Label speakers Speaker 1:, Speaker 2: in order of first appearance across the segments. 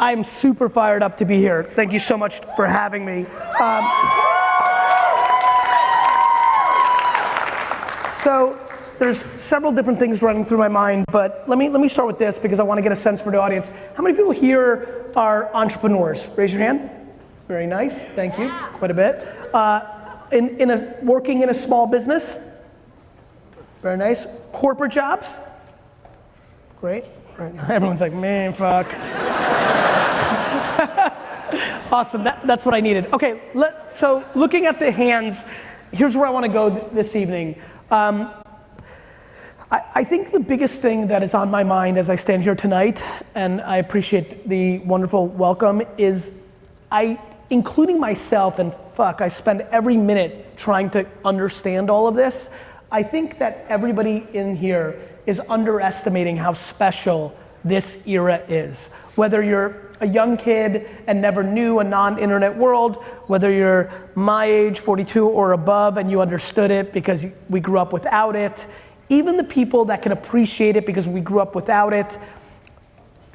Speaker 1: I'm super fired up to be here. Thank you so much for having me. So there's several different things running through my mind, but let me start with this because I want to get a sense for the audience. How many people here are entrepreneurs? Raise your hand. Very nice, thank you, quite a bit. Working in a small business? Very nice. Corporate jobs? Great. Right. Everyone's like, man, fuck. Awesome, that's what I needed. Okay, so looking at the hands, here's where I want to go this evening. I think the biggest thing that is on my mind as I stand here tonight, and I appreciate the wonderful welcome, is including myself, and fuck, I spend every minute trying to understand all of this. I think that everybody in here is underestimating how special this era is. Whether you're a young kid and never knew a non-internet world, whether you're my age, 42 or above, and you understood it because we grew up without it, even the people that can appreciate it because we grew up without it,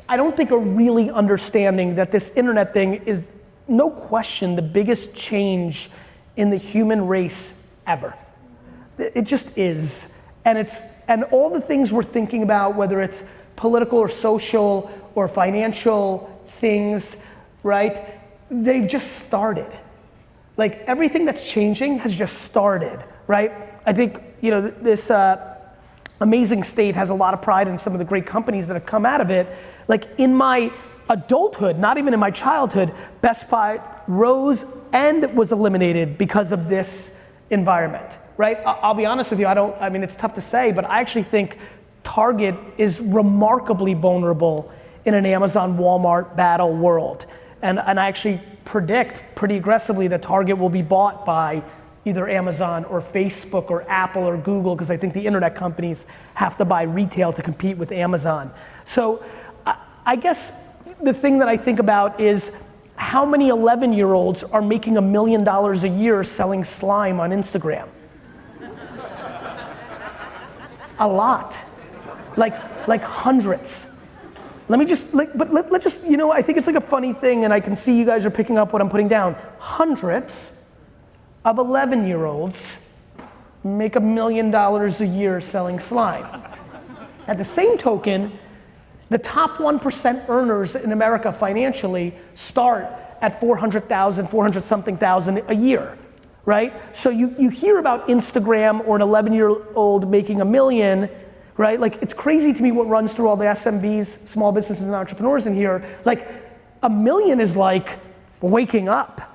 Speaker 1: I don't think are really understanding that this internet thing is, no question, the biggest change in the human race ever. It just is. And all the things we're thinking about, whether it's political or social or financial things, right? They've just started. Like everything that's changing has just started, right? I think, this amazing state has a lot of pride in some of the great companies that have come out of it. Like in my adulthood, not even in my childhood, Best Buy rose and was eliminated because of this environment, right? I'll be honest with you, it's tough to say, but I actually think Target is remarkably vulnerable in an Amazon, Walmart battle world. And I actually predict pretty aggressively that Target will be bought by either Amazon or Facebook or Apple or Google, because I think the internet companies have to buy retail to compete with Amazon. So I guess the thing that I think about is how many 11-year-olds are making $1 million a year selling slime on Instagram? A lot, like hundreds. Let's just, I think it's like a funny thing, and I can see you guys are picking up what I'm putting down. Hundreds of 11-year-olds make $1 million a year selling slime. At the same token, the top 1% earners in America financially start at 400 something thousand a year, right? So you hear about Instagram or an 11-year-old making $1 million, right? Like it's crazy to me what runs through all the SMBs, small businesses and entrepreneurs in here. Like $1 million is like waking up.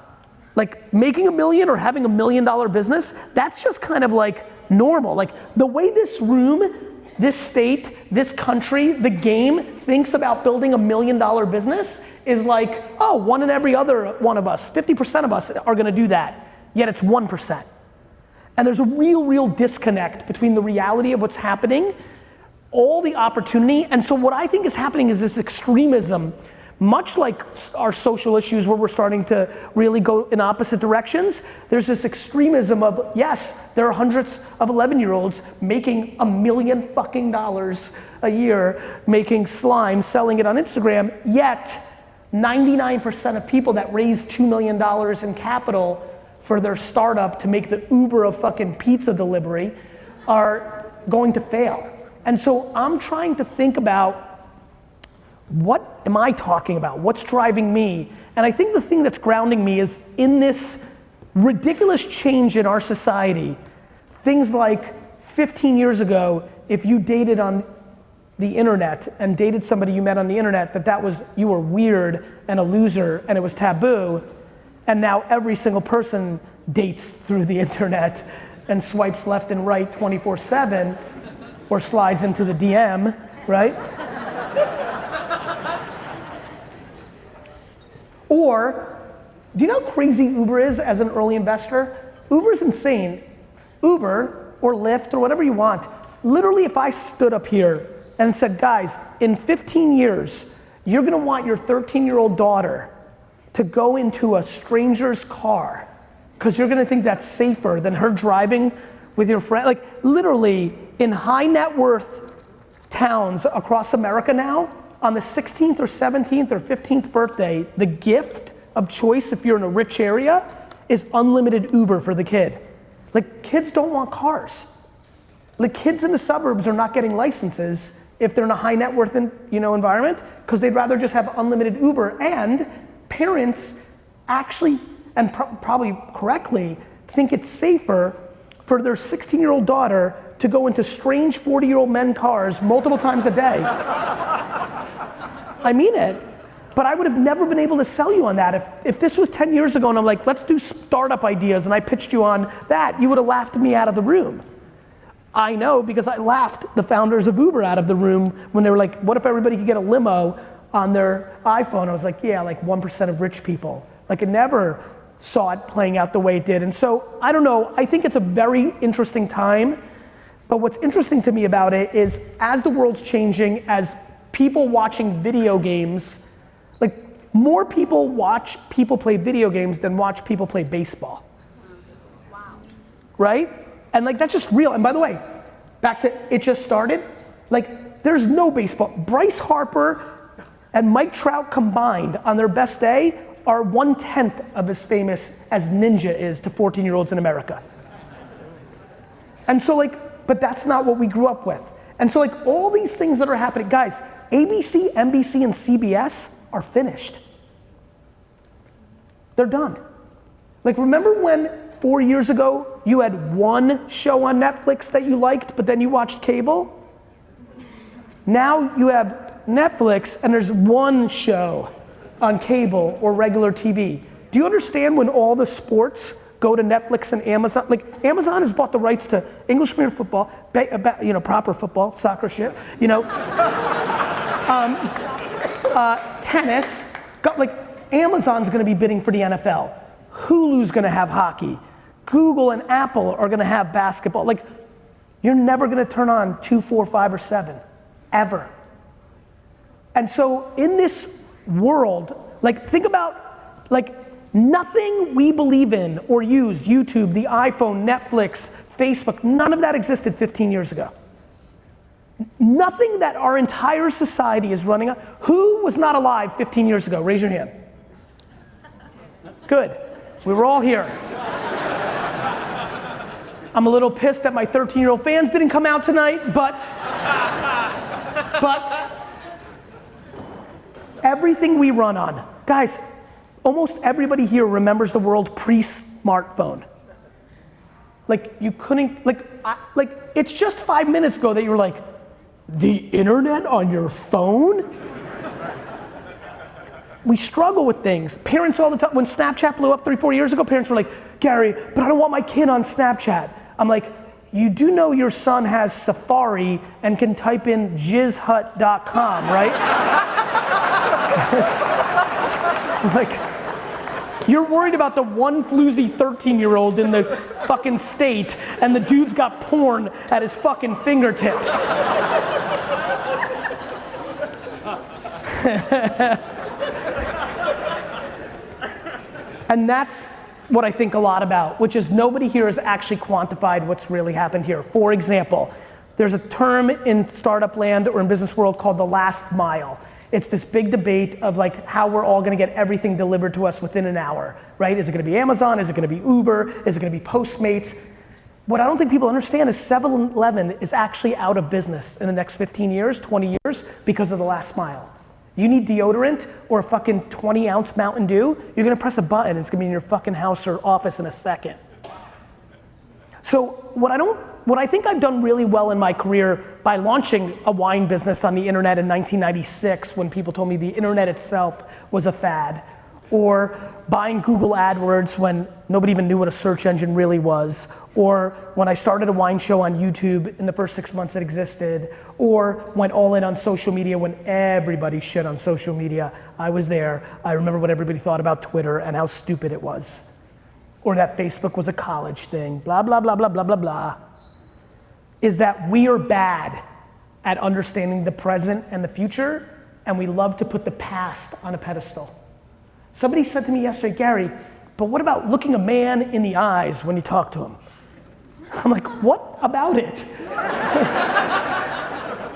Speaker 1: Like making $1 million or having $1 million business, that's just kind of like normal. Like the way this room, this state, this country, the game thinks about building $1 million business is like, oh, one in every other one of us, 50% of us are gonna do that, yet it's 1%. And there's a real disconnect between the reality of what's happening, all the opportunity, and so what I think is happening is this extremism, much like our social issues where we're starting to really go in opposite directions, there's this extremism of, yes, there are hundreds of 11-year-olds making $1 million fucking dollars a year, making slime, selling it on Instagram, yet 99% of people that raise $2 million in capital for their startup to make the Uber of fucking pizza delivery are going to fail. And so I'm trying to think about, what am I talking about? What's driving me? And I think the thing that's grounding me is in this ridiculous change in our society, things like 15 years ago, if you dated on the internet and dated somebody you met on the internet, you were weird and a loser and it was taboo. And now every single person dates through the internet and swipes left and right 24/7 or slides into the DM, right? Or, do you know how crazy Uber is as an early investor? Uber's insane. Uber or Lyft or whatever you want, literally if I stood up here and said, guys, in 15 years, you're gonna want your 13-year-old daughter to go into a stranger's car because you're gonna think that's safer than her driving with your friend. Like literally in high net worth towns across America now, on the 16th or 17th or 15th birthday, the gift of choice if you're in a rich area is unlimited Uber for the kid. Like, kids don't want cars. Like, kids in the suburbs are not getting licenses if they're in a high net worth environment, because they'd rather just have unlimited Uber. And parents actually, and probably correctly, think it's safer for their 16-year-old daughter to go into strange 40-year-old men cars multiple times a day. I mean it. But I would have never been able to sell you on that. If this was 10 years ago and I'm like, let's do startup ideas, and I pitched you on that, you would have laughed me out of the room. I know, because I laughed the founders of Uber out of the room when they were like, what if everybody could get a limo on their iPhone? I was like, yeah, like 1% of rich people. Like, I never saw it playing out the way it did. And so, I don't know, I think it's a very interesting time. But what's interesting to me about it is, as the world's changing, as people watching video games, like, more people watch people play video games than watch people play baseball. Wow. Right? And like, that's just real. And by the way, back to it just started, like, there's no baseball. Bryce Harper and Mike Trout combined on their best day are 1/10 of as famous as Ninja is to 14-year-olds in America. And so like, but that's not what we grew up with. And so like, all these things that are happening, guys, ABC, NBC, and CBS are finished. They're done. Like, remember when 4 years ago you had one show on Netflix that you liked, but then you watched cable? Now you have Netflix and there's one show on cable or regular TV. Do you understand when all the sports go to Netflix and Amazon? Like, Amazon has bought the rights to English Premier football, proper football, soccer shit, tennis. Like, Amazon's gonna be bidding for the NFL. Hulu's gonna have hockey. Google and Apple are gonna have basketball. Like, you're never gonna turn on 2, 4, 5, or 7, ever. And so in this world, like, think about, like, nothing we believe in or use, YouTube, the iPhone, Netflix, Facebook, none of that existed 15 years ago. Nothing that our entire society is running on. Who was not alive 15 years ago? Raise your hand. Good, we were all here. I'm a little pissed that my 13-year-old fans didn't come out tonight, but everything we run on. Guys, almost everybody here remembers the world pre-smartphone. Like, you couldn't, like it's just 5 minutes ago that you were like, the internet on your phone? We struggle with things. Parents all the time, when Snapchat blew up 3, 4 years ago, parents were like, Gary, but I don't want my kid on Snapchat. I'm like, you do know your son has Safari and can type in jizzhut.com, right? Like, you're worried about the one floozy 13-year-old in the fucking state, and the dude's got porn at his fucking fingertips. And that's what I think a lot about, which is nobody here has actually quantified what's really happened here. For example, there's a term in startup land or in business world called the last mile. It's this big debate of like how we're all gonna get everything delivered to us within an hour, right? Is it gonna be Amazon? Is it gonna be Uber? Is it gonna be Postmates? What I don't think people understand is 7-Eleven is actually out of business in the next 15 years, 20 years, because of the last mile. You need deodorant or a fucking 20-ounce Mountain Dew, you're gonna press a button, it's gonna be in your fucking house or office in a second. So what I think I've done really well in my career by launching a wine business on the internet in 1996 when people told me the internet itself was a fad, or buying Google AdWords when nobody even knew what a search engine really was, or when I started a wine show on YouTube in the first 6 months it existed, or went all in on social media when everybody shit on social media. I was there. I remember what everybody thought about Twitter and how stupid it was. Or that Facebook was a college thing, blah, blah, blah, blah, blah, blah, blah. Is that we are bad at understanding the present and the future, and we love to put the past on a pedestal. Somebody said to me yesterday, Gary, but what about looking a man in the eyes when you talk to him? I'm like, what about it?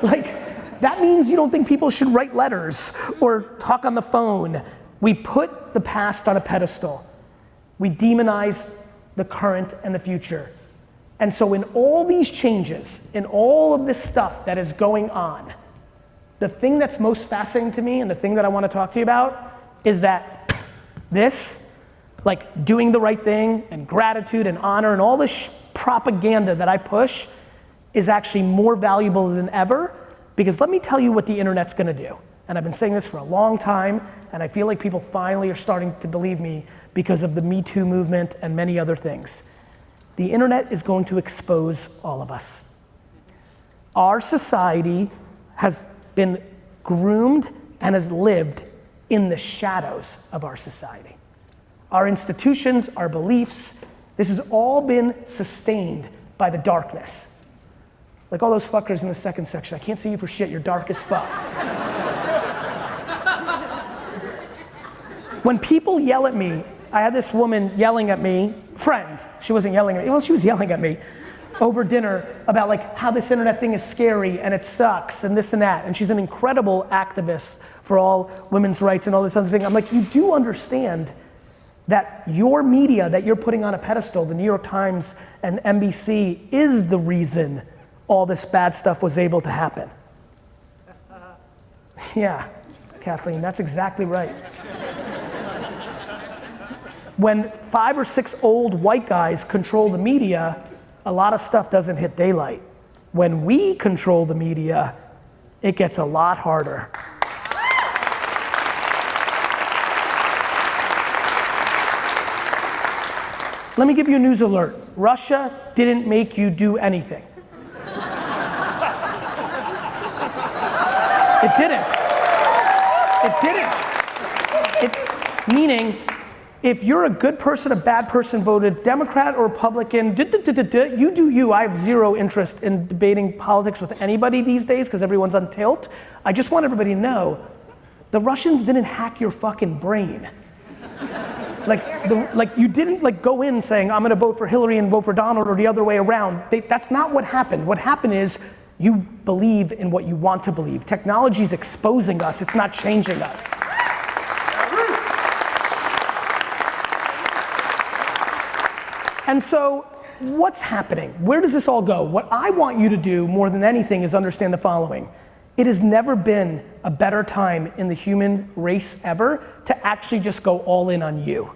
Speaker 1: Like, that means you don't think people should write letters or talk on the phone. We put the past on a pedestal. We demonize the current and the future. And so in all these changes, in all of this stuff that is going on, the thing that's most fascinating to me and the thing that I want to talk to you about is that this, like doing the right thing and gratitude and honor and all this propaganda that I push is actually more valuable than ever, because let me tell you what the internet's gonna do. And I've been saying this for a long time, and I feel like people finally are starting to believe me because of the Me Too movement and many other things. The internet is going to expose all of us. Our society has been groomed and has lived in the shadows of our society. Our institutions, our beliefs, this has all been sustained by the darkness. Like all those fuckers in the second section, I can't see you for shit, you're dark as fuck. When people yell at me, I had this woman yelling at me, friend, she wasn't yelling at me, well, she was yelling at me over dinner about like how this internet thing is scary and it sucks and this and that. And she's an incredible activist for all women's rights and all this other thing. I'm like, you do understand that your media that you're putting on a pedestal, the New York Times and NBC, is the reason all this bad stuff was able to happen. Yeah, Kathleen, that's exactly right. When 5 or 6 old white guys control the media, a lot of stuff doesn't hit daylight. When we control the media, it gets a lot harder. Let me give you a news alert. Russia didn't make you do anything. It didn't. It didn't. Meaning, if you're a good person, a bad person, voted Democrat or Republican, you do you. I have zero interest in debating politics with anybody these days because everyone's on tilt. I just want everybody to know, the Russians didn't hack your fucking brain. Like you didn't like go in saying, I'm gonna vote for Hillary and vote for Donald or the other way around. That's not what happened. What happened is you believe in what you want to believe. Technology's exposing us, it's not changing us. And so, what's happening? Where does this all go? What I want you to do more than anything is understand the following. It has never been a better time in the human race ever to actually just go all in on you.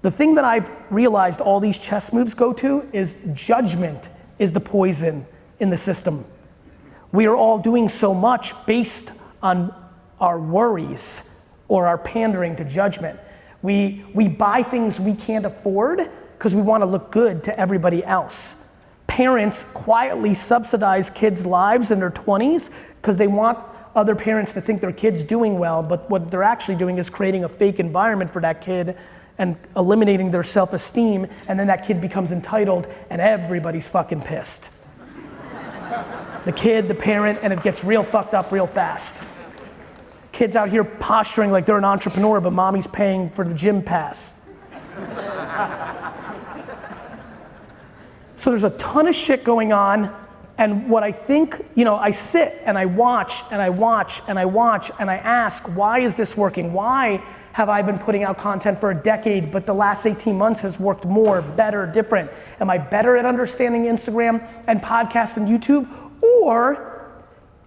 Speaker 1: The thing that I've realized all these chess moves go to is judgment is the poison in the system. We are all doing so much based on our worries or our pandering to judgment. We buy things we can't afford because we want to look good to everybody else. Parents quietly subsidize kids' lives in their 20s because they want other parents to think their kid's doing well, but what they're actually doing is creating a fake environment for that kid and eliminating their self-esteem, and then that kid becomes entitled and everybody's fucking pissed. The kid, the parent, and it gets real fucked up real fast. Kids out here posturing like they're an entrepreneur, but mommy's paying for the gym pass. So there's a ton of shit going on, and what I think, I sit and I watch and I watch and I watch and I ask, why is this working? Why have I been putting out content for a decade, but the last 18 months has worked more, better, different? Am I better at understanding Instagram and podcasts and YouTube? Or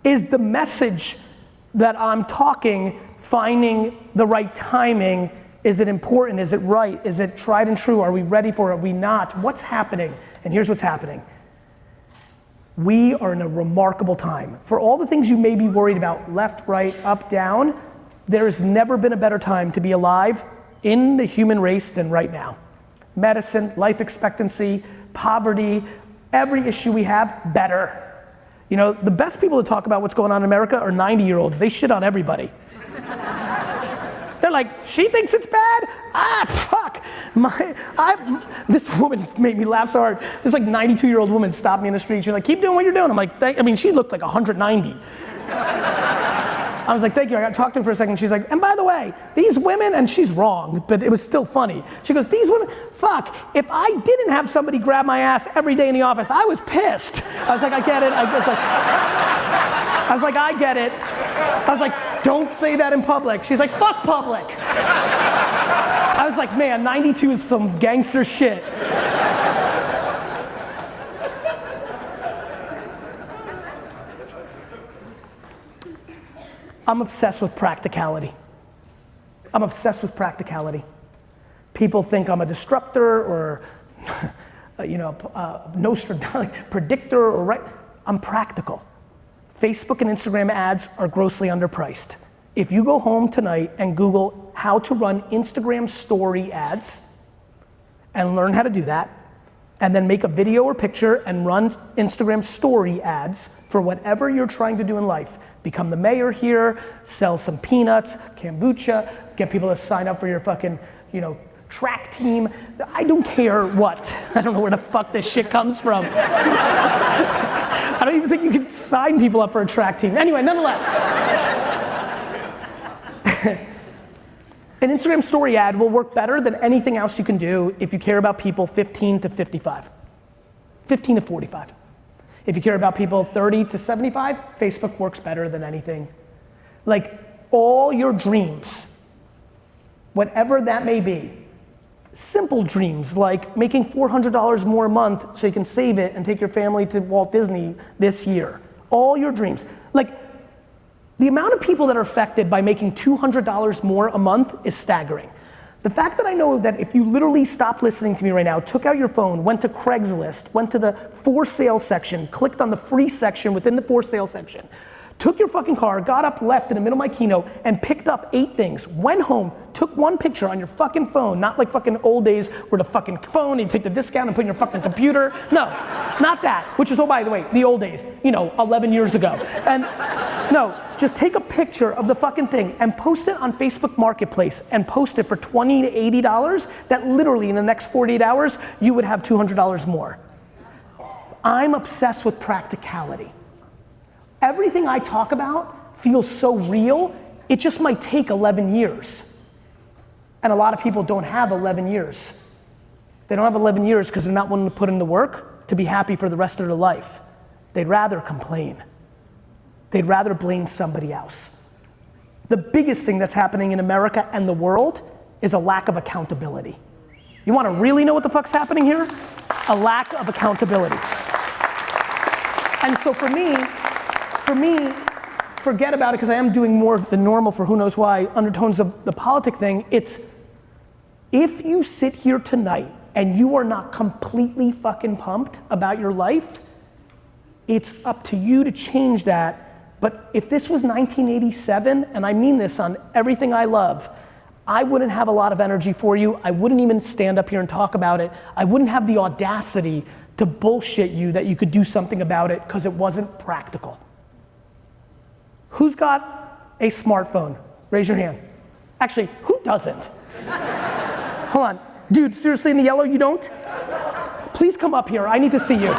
Speaker 1: is the message that I'm talking finding the right timing? Is it important? Is it right? Is it tried and true? Are we ready for it? Are we not? What's happening? And here's what's happening. We are in a remarkable time. For all the things you may be worried about, left, right, up, down, there has never been a better time to be alive in the human race than right now. Medicine, life expectancy, poverty, every issue we have, better. The best people to talk about what's going on in America are 90-year-olds. They shit on everybody. They're like, she thinks it's bad? Fuck. This woman made me laugh so hard. This 92-year-old woman stopped me in the street. She's like, keep doing what you're doing. I'm like, she looked like 190. I was like, thank you. I got to talk to her for a second. She's like, and by the way, these women, and she's wrong, but it was still funny. She goes, these women, fuck, if I didn't have somebody grab my ass every day in the office, I was pissed. I was like, I get it. I was like, I get it. I was like, don't say that in public. She's like, fuck public. I was like, man, 92 is some gangster shit. I'm obsessed with practicality. I'm obsessed with practicality. People think I'm a disruptor or, Nostradamus, predictor or right. I'm practical. Facebook and Instagram ads are grossly underpriced. If you go home tonight and Google how to run Instagram story ads and learn how to do that, and then make a video or picture and run Instagram story ads for whatever you're trying to do in life, become the mayor here, sell some peanuts, kombucha, get people to sign up for your fucking, track team. I don't care what. I don't know where the fuck this shit comes from. I don't even think you can sign people up for a track team. Anyway, nonetheless. An Instagram story ad will work better than anything else you can do if you care about people 15 to 55, 15 to 45. If you care about people 30 to 75, Facebook works better than anything. Like all your dreams, whatever that may be, simple dreams like making $400 more a month so you can save it and take your family to Walt Disney this year. All your dreams. Like the amount of people that are affected by making $200 more a month is staggering. The fact that I know that if you literally stopped listening to me right now, took out your phone, went to Craigslist, went to the for sale section, clicked on the free section within the for sale section, took your fucking car, got up, left in the middle of my keynote, and picked up 8 things, went home, took one picture on your fucking phone, not like fucking old days where the fucking phone, you take the discount and put in your fucking computer. No, not that, which is, oh, by the way, the old days, 11 years ago. And no, just take a picture of the fucking thing and post it on Facebook Marketplace and post it for $20 to $80, that literally in the next 48 hours, you would have $200 more. I'm obsessed with practicality. Everything I talk about feels so real, it just might take 11 years. And a lot of people don't have 11 years. They don't have 11 years because they're not willing to put in the work to be happy for the rest of their life. They'd rather complain. They'd rather blame somebody else. The biggest thing that's happening in America and the world is a lack of accountability. You want to really know what the fuck's happening here? A lack of accountability. And so for me, forget about it because I am doing more than normal for who knows why, undertones of the politic thing. It's, if you sit here tonight and you are not completely fucking pumped about your life, it's up to you to change that. But if this was 1987, and I mean this on everything I love, I wouldn't have a lot of energy for you. I wouldn't even stand up here and talk about it. I wouldn't have the audacity to bullshit you that you could do something about it because it wasn't practical. Who's got a smartphone? Raise your hand. Actually, who doesn't? Hold on. Dude, seriously in the yellow, you don't? Please come up here. I need to see you.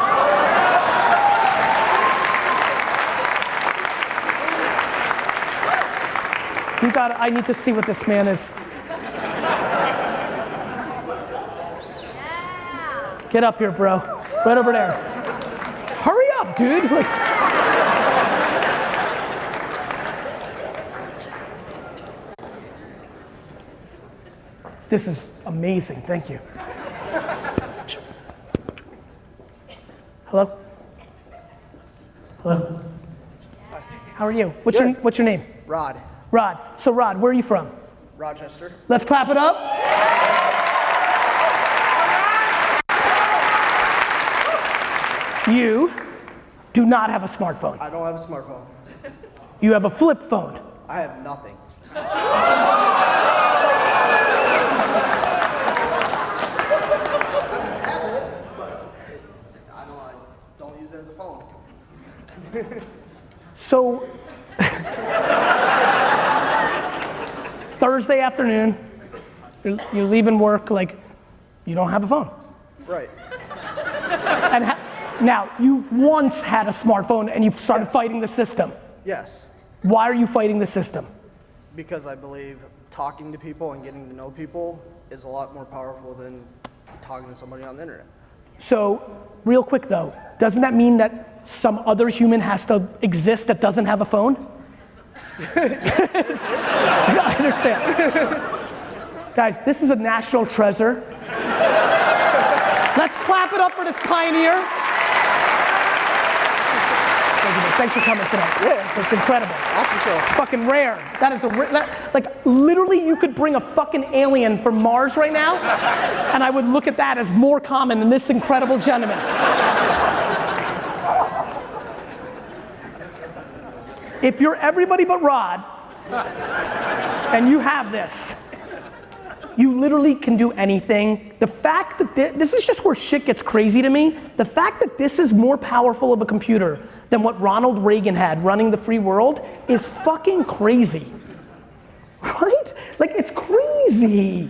Speaker 1: I need to see what this man is. Get up here, bro. Right over there. Hurry up, dude. This is amazing, thank you. Hello? Hello? How are you? What's your name?
Speaker 2: Rod.
Speaker 1: Rod. So Rod, where are you from?
Speaker 2: Rochester.
Speaker 1: Let's clap it up. You do not have a smartphone.
Speaker 2: I don't have a smartphone.
Speaker 1: You have a flip phone.
Speaker 2: I have nothing.
Speaker 1: So, Thursday afternoon, you're leaving work, like, you don't have a phone.
Speaker 2: Right.
Speaker 1: And now, you once had a smartphone and you've started fighting the system.
Speaker 2: Yes.
Speaker 1: Why are you fighting the system?
Speaker 2: Because I believe talking to people and getting to know people is a lot more powerful than talking to somebody on the internet. So,
Speaker 1: real quick though, doesn't that mean that some other human has to exist that doesn't have a phone? I understand. Guys, this is a national treasure. Let's clap it up for this pioneer. Thanks for coming tonight.
Speaker 2: Yeah.
Speaker 1: It's incredible.
Speaker 2: Awesome show.
Speaker 1: It's fucking rare. That is like literally you could bring a fucking alien from Mars right now and I would look at that as more common than this incredible gentleman. If you're everybody but Rod and you have this, you literally can do anything. The fact that this is just where shit gets crazy to me. The fact that this is more powerful of a computer than what Ronald Reagan had running the free world is fucking crazy. Right? Like, it's crazy.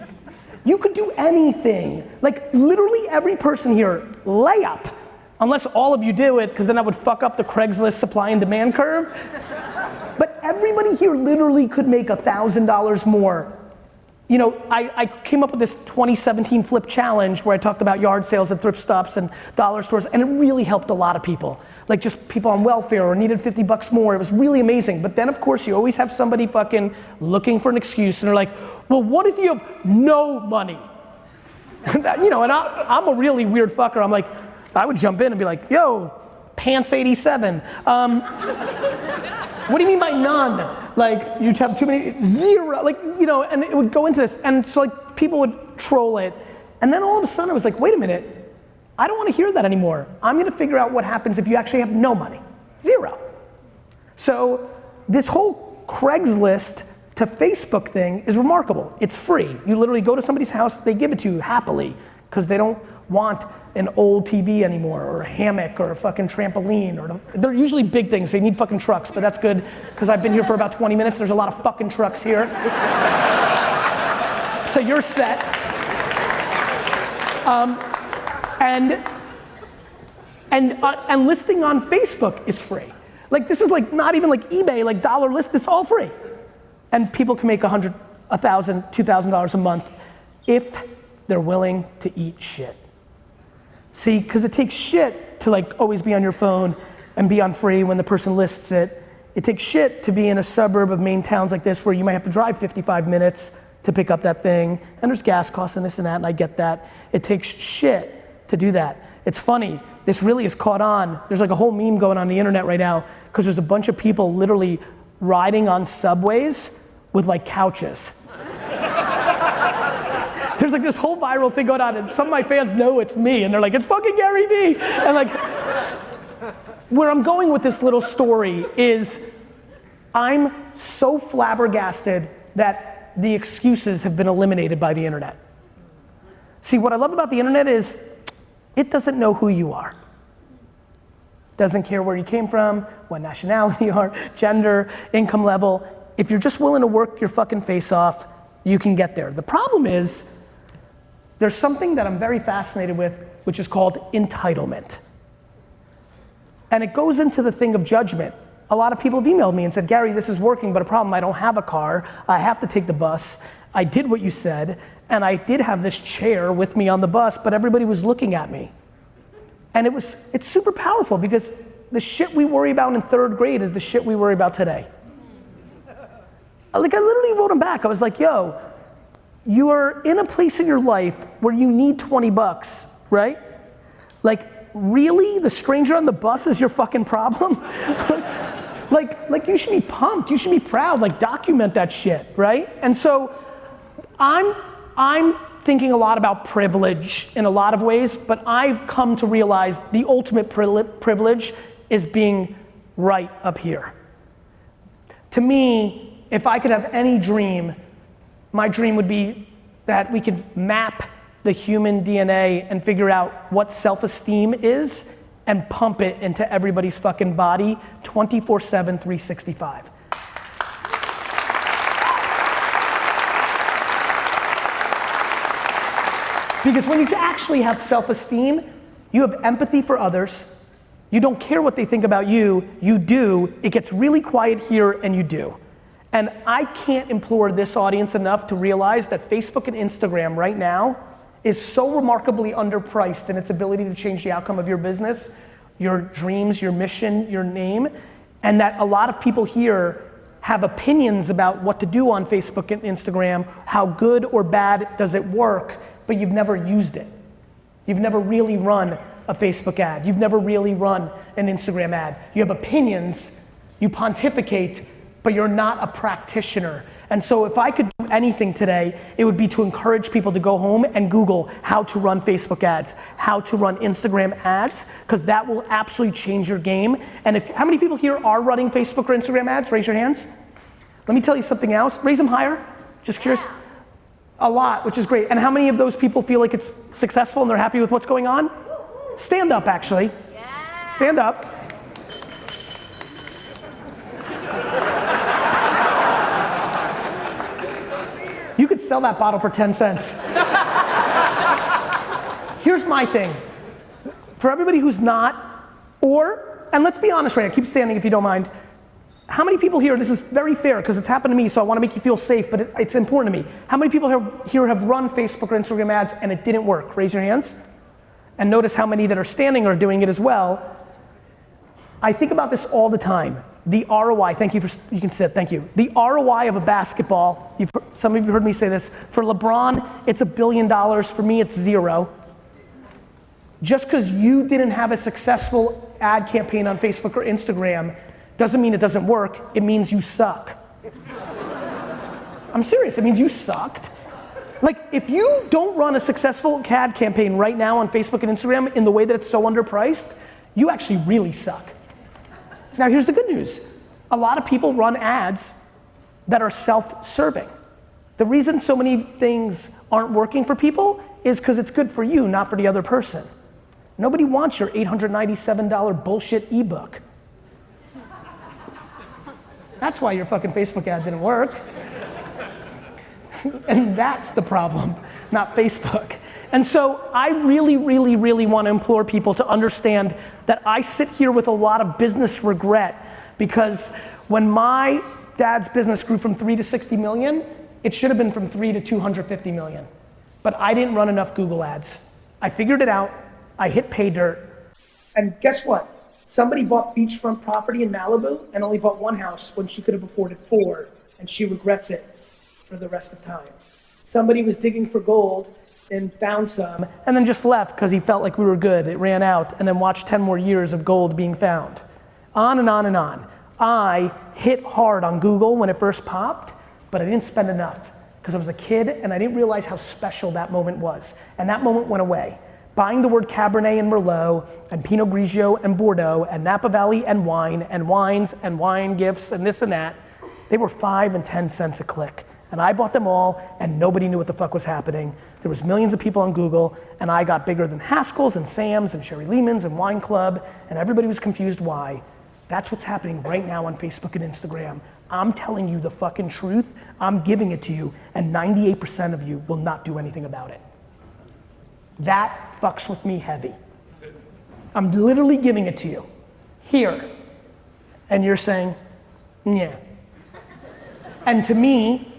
Speaker 1: You could do anything. Like, literally every person here, layup. Unless all of you do it, because then that would fuck up the Craigslist supply and demand curve. But everybody here literally could make $1,000 more. You know, I came up with this 2017 flip challenge where I talked about yard sales and thrift shops and dollar stores, and it really helped a lot of people. Like just people on welfare or needed 50 bucks more. It was really amazing. But then of course you always have somebody fucking looking for an excuse and they're like, well, what if you have no money? You know, and I'm a really weird fucker. I'm like, I would jump in and be like, yo, pants 87. What do you mean by none? Like, you have too many, zero, like, you know, and it would go into this. And so like, people would troll it. And then all of a sudden I was like, wait a minute, I don't want to hear that anymore. I'm going to figure out what happens if you actually have no money, zero. So this whole Craigslist to Facebook thing is remarkable. It's free. You literally go to somebody's house, they give it to you happily because they don't want an old TV anymore, or a hammock, or a fucking trampoline, or they're usually big things. They need fucking trucks, but that's good because I've been here for about 20 minutes. There's a lot of fucking trucks here. So you're set. And listing on Facebook is free. Like this is like not even like eBay, like dollar list. It's all free, and people can make $100, $1,000, $2,000 a month if they're willing to eat shit. See, because it takes shit to like always be on your phone and be on free when the person lists it. It takes shit to be in a suburb of main towns like this where you might have to drive 55 minutes to pick up that thing, and there's gas costs and this and that, and I get that. It takes shit to do that. It's funny, this really is caught on. There's like a whole meme going on the internet right now because there's a bunch of people literally riding on subways with like couches. There's like this whole viral thing going on and some of my fans know it's me and they're like, it's fucking Garyvee. And like, where I'm going with this little story is I'm so flabbergasted that the excuses have been eliminated by the internet. See, what I love about the internet is it doesn't know who you are. Doesn't care where you came from, what nationality you are, gender, income level. If you're just willing to work your fucking face off, you can get there. The problem is, there's something that I'm very fascinated with, which is called entitlement. And it goes into the thing of judgment. A lot of people have emailed me and said, Gary, this is working, but a problem, I don't have a car, I have to take the bus, I did what you said, and I did have this chair with me on the bus, but everybody was looking at me. And it's super powerful because the shit we worry about in third grade is the shit we worry about today. Like I literally wrote him back, I was like, yo, you are in a place in your life where you need 20 bucks, right? Like, really? The stranger on the bus is your fucking problem? like you should be pumped, you should be proud, like document that shit, right? And so, I'm thinking a lot about privilege in a lot of ways, but I've come to realize the ultimate privilege is being right up here. To me, if I could have any dream, my dream would be that we could map the human DNA and figure out what self-esteem is and pump it into everybody's fucking body 24/7, 365. Because when you actually have self-esteem, you have empathy for others, You don't care what they think about you, you do. It gets really quiet here and you do. And I can't implore this audience enough to realize that Facebook and Instagram right now is so remarkably underpriced in its ability to change the outcome of your business, your dreams, your mission, your name, and that a lot of people here have opinions about what to do on Facebook and Instagram, how good or bad does it work, but you've never used it. You've never really run a Facebook ad. You've never really run an Instagram ad. You have opinions, you pontificate, but you're not a practitioner. And so if I could do anything today, it would be to encourage people to go home and Google how to run Facebook ads, how to run Instagram ads, because that will absolutely change your game. And how many people here are running Facebook or Instagram ads? Raise your hands. Let me tell you something else. Raise them higher. Just curious. A lot, which is great. And how many of those people feel like it's successful and they're happy with what's going on? Stand up, actually. Yeah. Stand up. You could sell that bottle for 10 cents. Here's my thing. For everybody who's not, and let's be honest right now, keep standing if you don't mind. How many people here, this is very fair because it's happened to me, so I want to make you feel safe, but it's important to me. How many people here have run Facebook or Instagram ads and it didn't work? Raise your hands. And notice how many that are standing are doing it as well. I think about this all the time. The ROI, thank you you can sit, thank you. The ROI of a basketball, some of you heard me say this, for LeBron, it's $1 billion, for me it's 0. Just because you didn't have a successful ad campaign on Facebook or Instagram doesn't mean it doesn't work, it means you suck. I'm serious, it means you sucked. Like, if you don't run a successful ad campaign right now on Facebook and Instagram in the way that it's so underpriced, you actually really suck. Now here's the good news. A lot of people run ads that are self-serving. The reason so many things aren't working for people is because it's good for you, not for the other person. Nobody wants your $897 bullshit ebook. That's why your fucking Facebook ad didn't work. And that's the problem, not Facebook. And so I really, really, really want to implore people to understand that I sit here with a lot of business regret because when my dad's business grew from 3 to 60 million, it should have been from 3 to 250 million. But I didn't run enough Google ads. I figured it out, I hit pay dirt, and guess what? Somebody bought beachfront property in Malibu and only bought one house when she could have afforded 4, and she regrets it for the rest of time. Somebody was digging for gold and found some, and then just left because he felt like we were good. It ran out, and then watched 10 more years of gold being found. On and on and on. I hit hard on Google when it first popped, but I didn't spend enough because I was a kid and I didn't realize how special that moment was. And that moment went away. Buying the word Cabernet and Merlot and Pinot Grigio and Bordeaux and Napa Valley and wine and wines and wine gifts and this and that, they were 5 and 10 cents a click. And I bought them all and nobody knew what the fuck was happening. There was millions of people on Google and I got bigger than Haskell's and Sam's and Sherry Lehman's and Wine Club and everybody was confused why. That's what's happening right now on Facebook and Instagram. I'm telling you the fucking truth, I'm giving it to you, and 98% of you will not do anything about it. That fucks with me heavy. I'm literally giving it to you, here, and you're saying, yeah. And to me,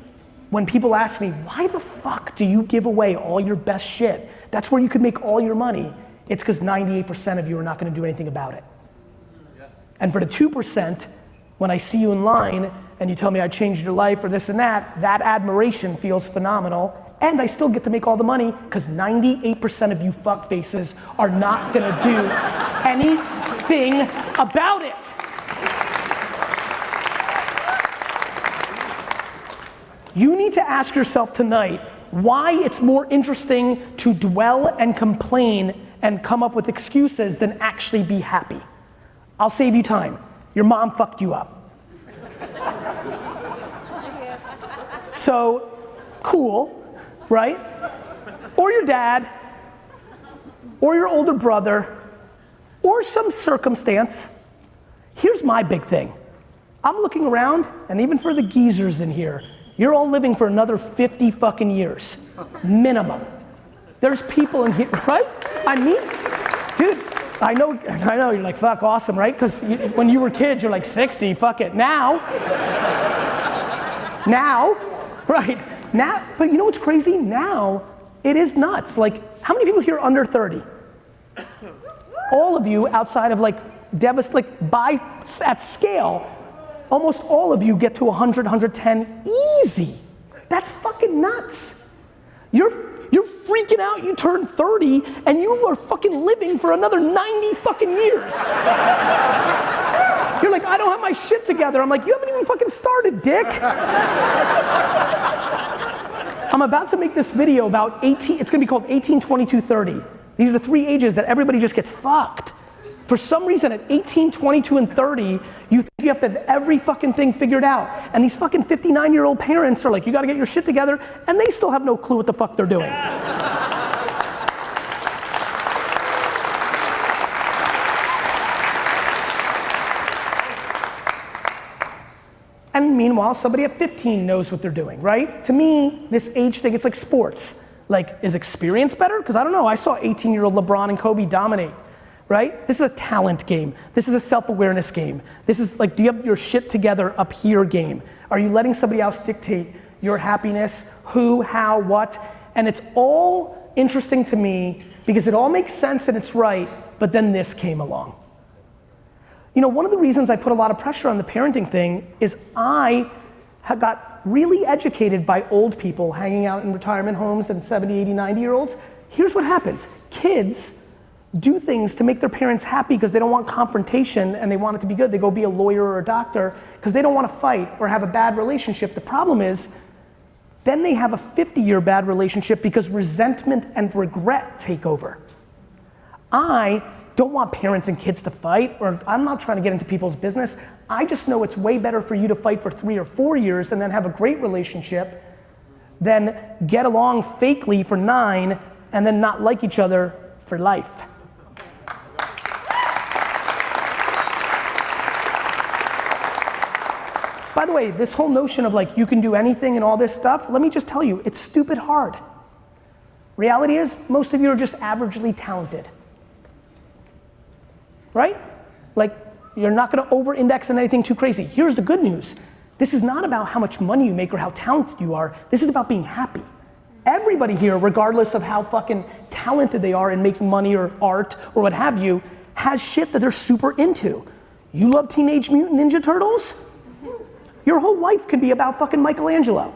Speaker 1: when people ask me, why the fuck do you give away all your best shit? That's where you could make all your money. It's because 98% of you are not gonna do anything about it. And for the 2%, when I see you in line and you tell me I changed your life or this and that admiration feels phenomenal. And I still get to make all the money because 98% of you fuckfaces are not gonna do anything about it. You need to ask yourself tonight why it's more interesting to dwell and complain and come up with excuses than actually be happy. I'll save you time. Your mom fucked you up. So, cool, right? Or your dad, or your older brother, or some circumstance. Here's my big thing. I'm looking around, and even for the geezers in here, you're all living for another 50 fucking years, minimum. There's people in here, right? I mean, dude, I know, you're like, fuck, awesome, right? Because when you were kids, you're like 60, fuck it. Now, right, now, but you know what's crazy? Now, it is nuts. Like, how many people here are under 30? All of you outside of like, at scale, almost all of you get to 100, 110 easy. That's fucking nuts. You're freaking out, you turn 30 and you are fucking living for another 90 fucking years. You're like, I don't have my shit together. I'm like, you haven't even fucking started, dick. I'm about to make this video about 18, it's gonna be called 18, 22, 30. These are the 3 ages that everybody just gets fucked. For some reason at 18, 22, and 30, you think you have to have every fucking thing figured out. And these fucking 59-year-old parents are like, you gotta get your shit together, and they still have no clue what the fuck they're doing. And meanwhile, somebody at 15 knows what they're doing, right? To me, this age thing, it's like sports. Like, is experience better? Because I don't know, I saw 18-year-old LeBron and Kobe dominate. Right? This is a talent game. This is a self-awareness game. This is like, do you have your shit together up here game? Are you letting somebody else dictate your happiness, who, how, what? And it's all interesting to me because it all makes sense and it's right, but then this came along. You know, one of the reasons I put a lot of pressure on the parenting thing is I got really educated by old people hanging out in retirement homes and 70, 80, 90-year-olds. Here's what happens. Kids do things to make their parents happy because they don't want confrontation and they want it to be good. They go be a lawyer or a doctor because they don't want to fight or have a bad relationship. The problem is, then they have a 50-year bad relationship because resentment and regret take over. I don't want parents and kids to fight, or I'm not trying to get into people's business. I just know it's way better for you to fight for 3 or 4 years and then have a great relationship than get along fakely for 9 and then not like each other for life. By the way, this whole notion of like, you can do anything and all this stuff, let me just tell you, it's stupid hard. Reality is, most of you are just averagely talented. Right? Like, you're not gonna over-index in anything too crazy. Here's the good news. This is not about how much money you make or how talented you are. This is about being happy. Everybody here, regardless of how fucking talented they are in making money or art or what have you, has shit that they're super into. You love Teenage Mutant Ninja Turtles? Your whole life could be about fucking Michelangelo.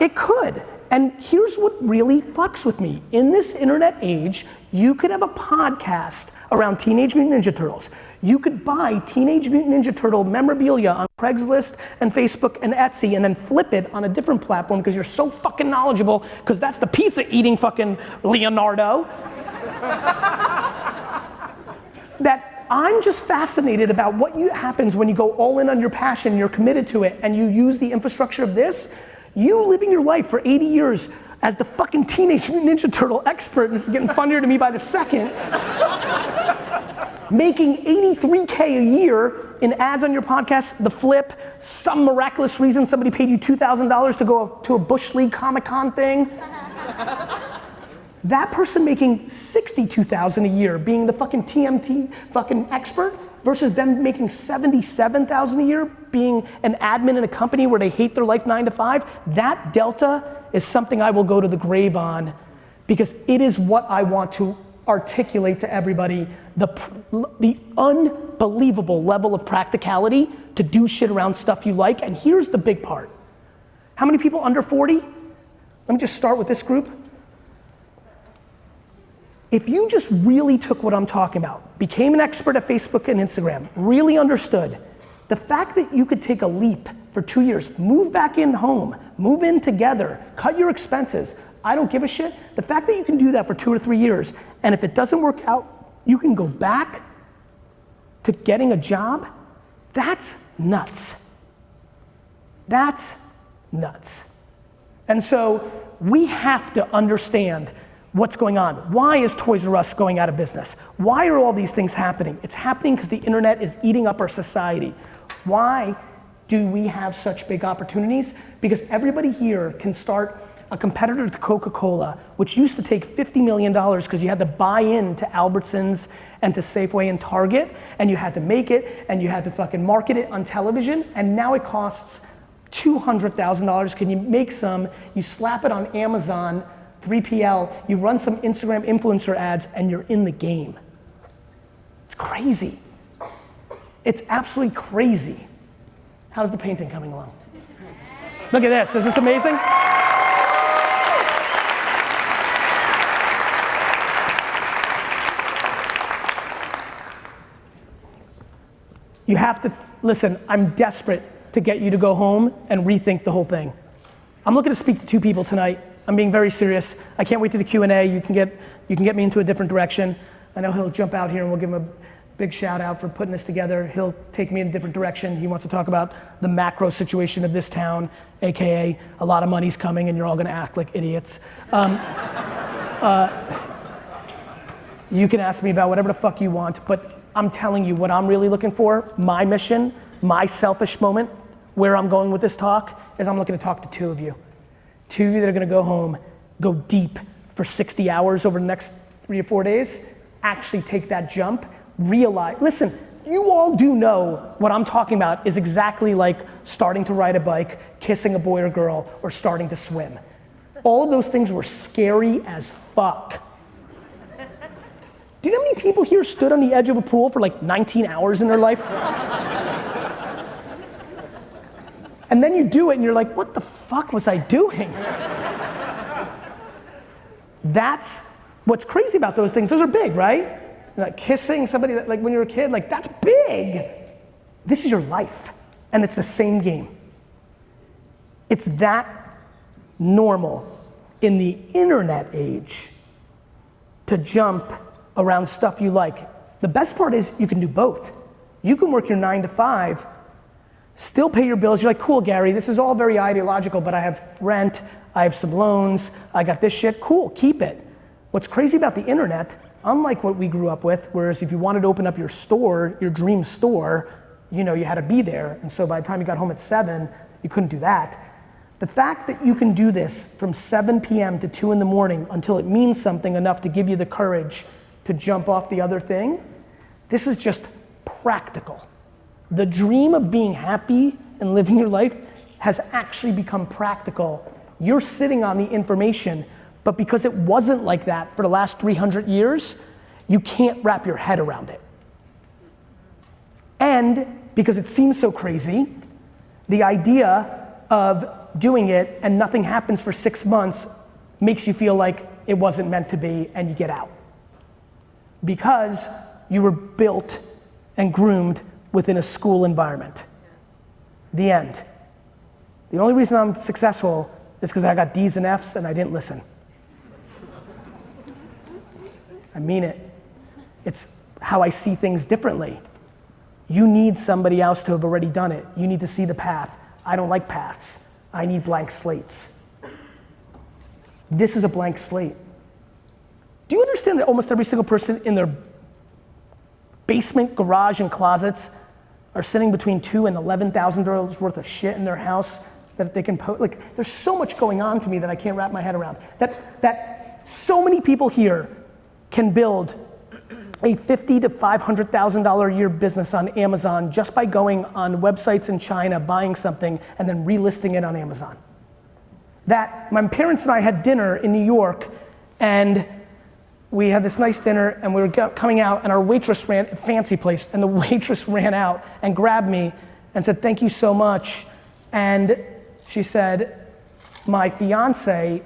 Speaker 1: It could. And here's what really fucks with me. In this internet age, you could have a podcast around Teenage Mutant Ninja Turtles. You could buy Teenage Mutant Ninja Turtle memorabilia on Craigslist and Facebook and Etsy and then flip it on a different platform because you're so fucking knowledgeable because that's the pizza eating fucking Leonardo. That I'm just fascinated about what happens when you go all in on your passion, you're committed to it, and you use the infrastructure of this. You living your life for 80 years as the fucking Teenage Mutant Ninja Turtle expert, and this is getting funnier to me by the second, making $83K a year in ads on your podcast, the flip, some miraculous reason somebody paid you $2,000 to go to a Bush League Comic-Con thing. That person making $62,000 a year being the fucking TMT fucking expert versus them making $77,000 a year being an admin in a company where they hate their life 9 to 5, that delta is something I will go to the grave on because it is what I want to articulate to everybody, the unbelievable level of practicality to do shit around stuff you like. And here's the big part. How many people under 40? Let me just start with this group. If you just really took what I'm talking about, became an expert at Facebook and Instagram, really understood, the fact that you could take a leap for 2 years, move back in home, move in together, cut your expenses, I don't give a shit. The fact that you can do that for 2 or 3 years, and if it doesn't work out, you can go back to getting a job, that's nuts. That's nuts. And so we have to understand what's going on. Why is Toys R Us going out of business? Why are all these things happening? It's happening because the internet is eating up our society. Why do we have such big opportunities? Because everybody here can start a competitor to Coca-Cola, which used to take $50 million because you had to buy in to Albertsons and to Safeway and Target, and you had to make it, and you had to fucking market it on television, and now it costs $200,000. Can you make some, you slap it on Amazon, 3PL, you run some Instagram influencer ads, and you're in the game. It's crazy. It's absolutely crazy. How's the painting coming along? Look at this, is this amazing? You have to, listen, I'm desperate to get you to go home and rethink the whole thing. I'm looking to speak to two people tonight. I'm being very serious. I can't wait to the Q&A. You can get me into a different direction. I know he'll jump out here and we'll give him a big shout out for putting this together. He'll take me in a different direction. He wants to talk about the macro situation of this town, AKA a lot of money's coming and you're all gonna act like idiots. You can ask me about whatever the fuck you want, but I'm telling you what I'm really looking for, my mission, my selfish moment, where I'm going with this talk, is I'm looking to talk to two of you. Two of you that are gonna go home, go deep for 60 hours over the next 3 or 4 days, actually take that jump, realize, listen, you all do know what I'm talking about is exactly like starting to ride a bike, kissing a boy or girl, or starting to swim. All of those things were scary as fuck. Do you know how many people here stood on the edge of a pool for like 19 hours in their life? And then you do it and you're like, what the fuck was I doing? That's what's crazy about those things. Those are big, right? Like kissing somebody that, like when you're a kid, like that's big. This is your life, and it's the same game. It's that normal in the internet age to jump around stuff you like. The best part is you can do both. You can work your 9 to 5, still pay your bills. You're like, cool, Gary, this is all very ideological, but I have rent, I have some loans, I got this shit. Cool, keep it. What's crazy about the internet, unlike what we grew up with, whereas if you wanted to open up your store, your dream store, you know, you had to be there. And so by the time you got home at 7, you couldn't do that. The fact that you can do this from 7 p.m. to 2 in the morning until it means something enough to give you the courage to jump off the other thing, this is just practical. The dream of being happy and living your life has actually become practical. You're sitting on the information, but because it wasn't like that for the last 300 years, you can't wrap your head around it. And because it seems so crazy, the idea of doing it and nothing happens for 6 months makes you feel like it wasn't meant to be and you get out. Because you were built and groomed within a school environment. The end. The only reason I'm successful is because I got D's and F's and I didn't listen. I mean it. It's how I see things differently. You need somebody else to have already done it. You need to see the path. I don't like paths. I need blank slates. This is a blank slate. Do you understand that almost every single person in their basement, garage, and closets are sitting between $2,000 and $11,000 worth of shit in their house that they can post? Like, there's so much going on to me that I can't wrap my head around. That so many people here can build a $50,000 to $500,000 a year business on Amazon just by going on websites in China, buying something, and then relisting it on Amazon. That my parents and I had dinner in New York, and we had this nice dinner, and we were coming out, and our waitress ran, a fancy place, and the waitress ran out and grabbed me and said, thank you so much. And she said, my fiance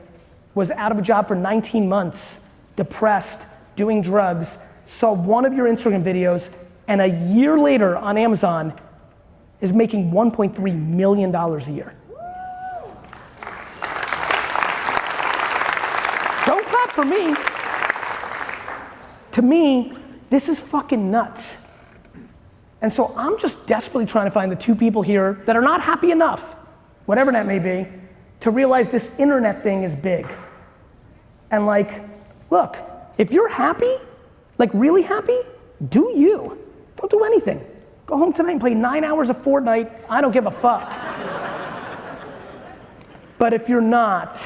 Speaker 1: was out of a job for 19 months, depressed, doing drugs, saw one of your Instagram videos, and a year later on Amazon is making $1.3 million a year. Don't clap for me. To me, this is fucking nuts. And so I'm just desperately trying to find the two people here that are not happy enough, whatever that may be, to realize this internet thing is big. And like, look, if you're happy, like really happy, do you. Don't do anything. Go home tonight and play 9 hours of Fortnite. I don't give a fuck. But if you're not,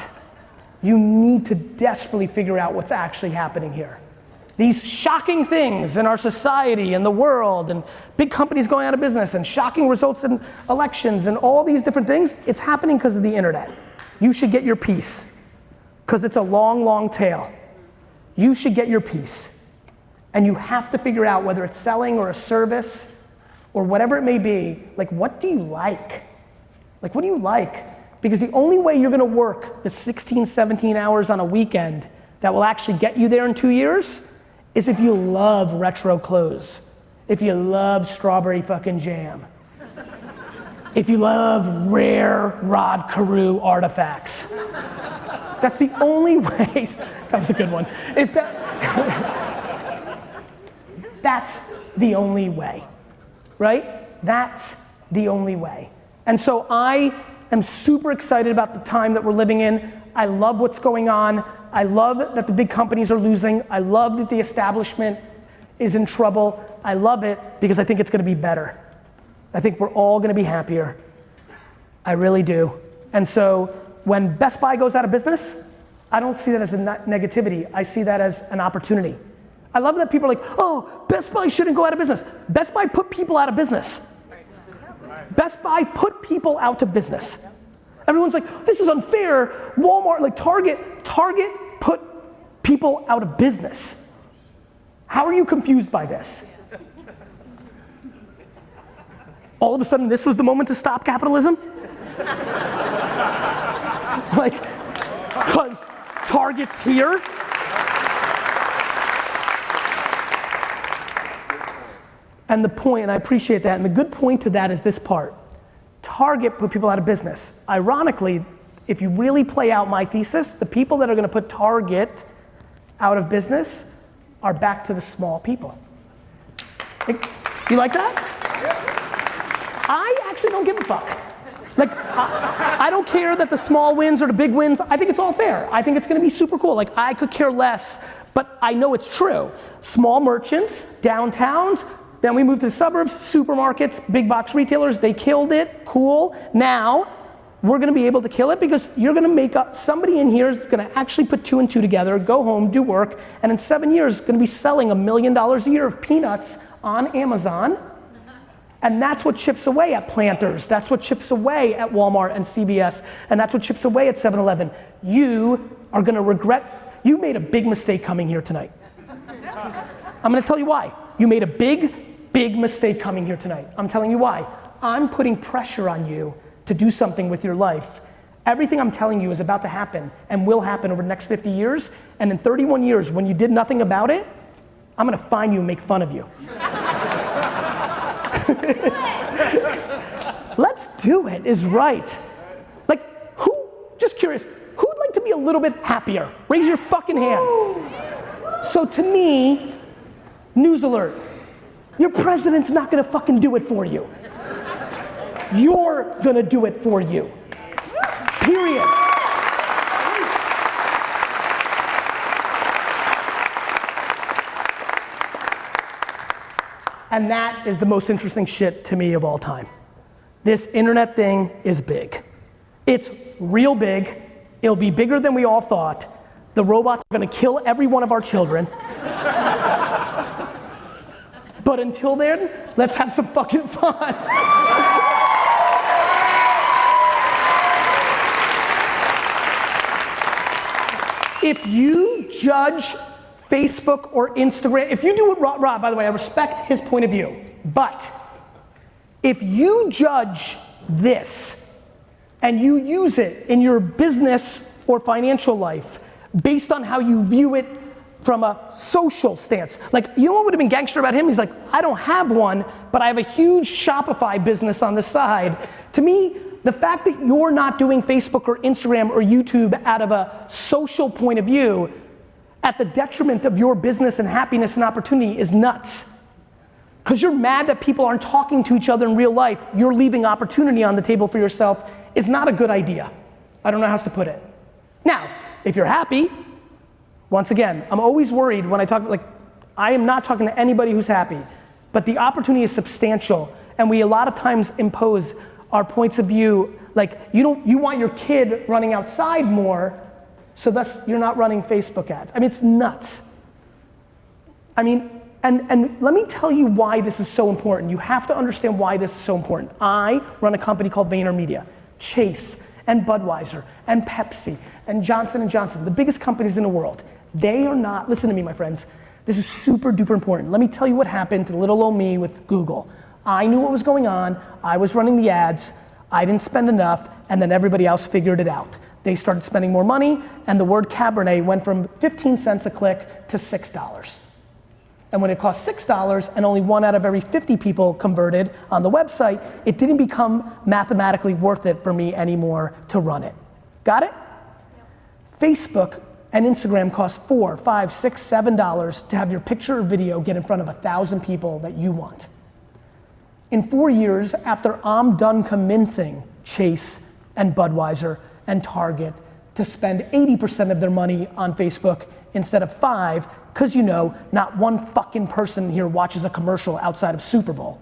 Speaker 1: you need to desperately figure out what's actually happening here. These shocking things in our society and the world and big companies going out of business and shocking results in elections and all these different things, it's happening because of the internet. You should get your piece because it's a long, long tail. You should get your piece. And you have to figure out whether it's selling or a service or whatever it may be, like what do you like? Like what do you like? Because the only way you're gonna work the 16, 17 hours on a weekend that will actually get you there in 2 years is if you love retro clothes, if you love strawberry fucking jam, if you love rare Rod Carew artifacts. That's the only way, that was a good one. If that's the only way, right? That's the only way. And so I am super excited about the time that we're living in. I love what's going on. I love that the big companies are losing. I love that the establishment is in trouble. I love it because I think it's gonna be better. I think we're all gonna be happier. I really do. And so when Best Buy goes out of business, I don't see that as a negativity. I see that as an opportunity. I love that people are like, oh, Best Buy shouldn't go out of business. Best Buy put people out of business. Best Buy put people out of business. Everyone's like, this is unfair. Walmart, like Target put people out of business. How are you confused by this? All of a sudden, this was the moment to stop capitalism? Like, because Target's here? And the point, and I appreciate that, and the good point to that is this part. Target put people out of business. Ironically, if you really play out my thesis, the people that are gonna put Target out of business are back to the small people. You like that? I actually don't give a fuck. Like, I don't care that the small wins or the big wins. I think it's all fair. I think it's gonna be super cool. Like, I could care less, but I know it's true. Small merchants, downtowns, then we moved to the suburbs, supermarkets, big box retailers, they killed it, cool. Now, we're gonna be able to kill it because you're gonna make up, somebody in here is gonna actually put 2 and 2 together, go home, do work, and in 7 years, gonna be selling $1 million a year of peanuts on Amazon. And that's what chips away at Planters. That's what chips away at Walmart and CVS. And that's what chips away at 7-Eleven. You are gonna regret, you made a big mistake coming here tonight. I'm gonna tell you why. You made a big mistake coming here tonight. I'm telling you why. I'm putting pressure on you to do something with your life. Everything I'm telling you is about to happen and will happen over the next 50 years. And in 31 years, when you did nothing about it, I'm gonna find you and make fun of you. Let's do it is right. Like, just curious, who'd like to be a little bit happier? Raise your fucking hand. So to me, news alert. Your president's not gonna fucking do it for you. You're gonna do it for you. Period. And that is the most interesting shit to me of all time. This internet thing is big. It's real big. It'll be bigger than we all thought. The robots are gonna kill every one of our children. But until then, let's have some fucking fun. If you judge Facebook or Instagram, if you do what Rob, by the way, I respect his point of view, but if you judge this and you use it in your business or financial life based on how you view it from a social stance. Like, you know what would have been gangster about him? He's like, I don't have one, but I have a huge Shopify business on the side. To me, the fact that you're not doing Facebook or Instagram or YouTube out of a social point of view at the detriment of your business and happiness and opportunity is nuts. Because you're mad that people aren't talking to each other in real life, you're leaving opportunity on the table for yourself is not a good idea. I don't know how else to put it. Now, if you're happy, once again, I'm always worried when I talk, like, I am not talking to anybody who's happy, but the opportunity is substantial, and we a lot of times impose our points of view, like, you want your kid running outside more, So thus, you're not running Facebook ads. I mean, it's nuts. I mean, and let me tell you why this is so important. You have to understand why this is so important. I run a company called VaynerMedia. Chase and Budweiser and Pepsi and Johnson & Johnson, the biggest companies in the world. They are not, listen to me, my friends. This is super duper important. Let me tell you what happened to little old me with Google. I knew what was going on. I was running the ads. I didn't spend enough, and then everybody else figured it out. They started spending more money, and the word Cabernet went from 15 cents a click to $6. And when it cost $6 and only 1 out of every 50 people converted on the website, it didn't become mathematically worth it for me anymore to run it. Got it? Yep. Facebook and Instagram cost $4, $5, $6, $7 to have your picture or video get in front of 1,000 people that you want. In 4 years, after I'm done convincing Chase and Budweiser and Target to spend 80% of their money on Facebook instead of 5, because you know, not one fucking person here watches a commercial outside of Super Bowl.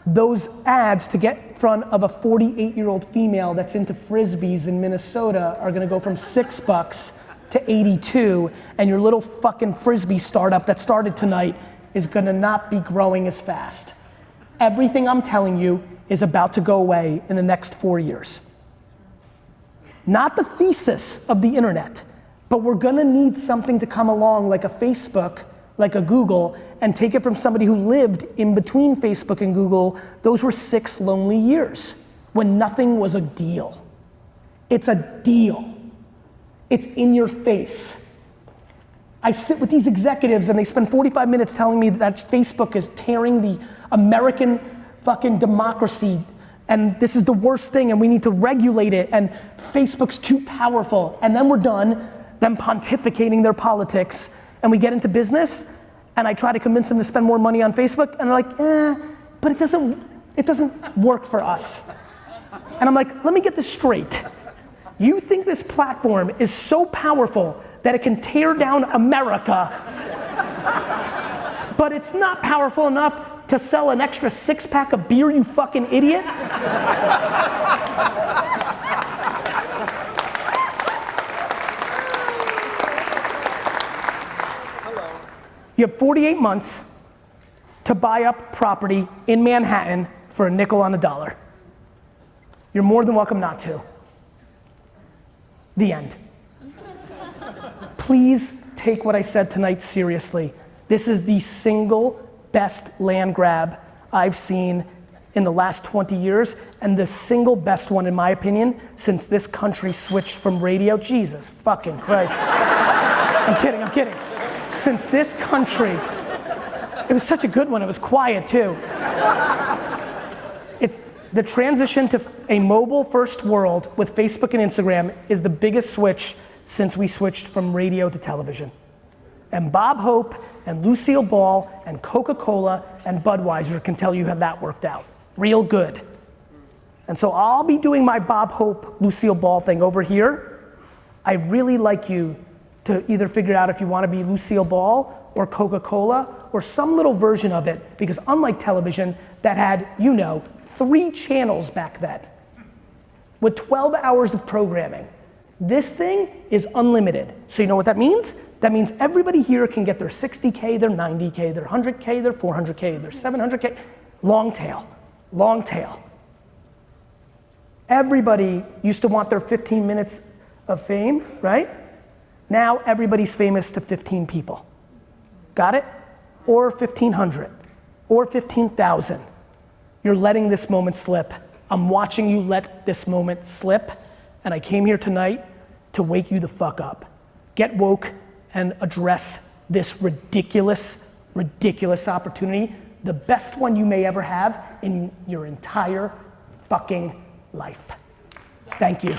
Speaker 1: Those ads to get in front of a 48-year-old female that's into frisbees in Minnesota are gonna go from $6 to 82, and your little fucking frisbee startup that started tonight is gonna not be growing as fast. Everything I'm telling you is about to go away in the next 4 years. Not the thesis of the internet, but we're gonna need something to come along like a Facebook, like a Google, and take it from somebody who lived in between Facebook and Google. Those were 6 lonely years when nothing was a deal. It's a deal. It's in your face. I sit with these executives and they spend 45 minutes telling me that Facebook is tearing the American fucking democracy, and this is the worst thing and we need to regulate it, and Facebook's too powerful. And then we're done, them pontificating their politics, and we get into business and I try to convince them to spend more money on Facebook, and they're like, but it doesn't work for us. And I'm like, let me get this straight. You think this platform is so powerful that it can tear down America, but it's not powerful enough to sell an extra 6-pack of beer, you fucking idiot?
Speaker 2: Hello.
Speaker 1: You have 48 months to buy up property in Manhattan for a nickel on the dollar. You're more than welcome not to. The end. Please take what I said tonight seriously. This is the single best land grab I've seen in the last 20 years, and the single best one in my opinion since this country switched from radio. Jesus fucking Christ. I'm kidding. Since this country, it was such a good one, it was quiet too. It's the transition to a mobile first world with Facebook and Instagram is the biggest switch since we switched from radio to television. And Bob Hope and Lucille Ball and Coca-Cola and Budweiser can tell you how that worked out. Real good. And so I'll be doing my Bob Hope, Lucille Ball thing over here. I'd really like you to either figure out if you want to be Lucille Ball or Coca-Cola or some little version of it, because unlike television that had, 3 channels back then with 12 hours of programming, this thing is unlimited. So you know what that means? That means everybody here can get their 60K, their 90K, their 100K, their 400K, their 700K, long tail. Everybody used to want their 15 minutes of fame, right? Now everybody's famous to 15 people. Got it? Or 1,500, or 15,000. You're letting this moment slip. I'm watching you let this moment slip, and I came here tonight to wake you the fuck up. Get woke and address this ridiculous opportunity, the best one you may ever have in your entire fucking life. Thank you.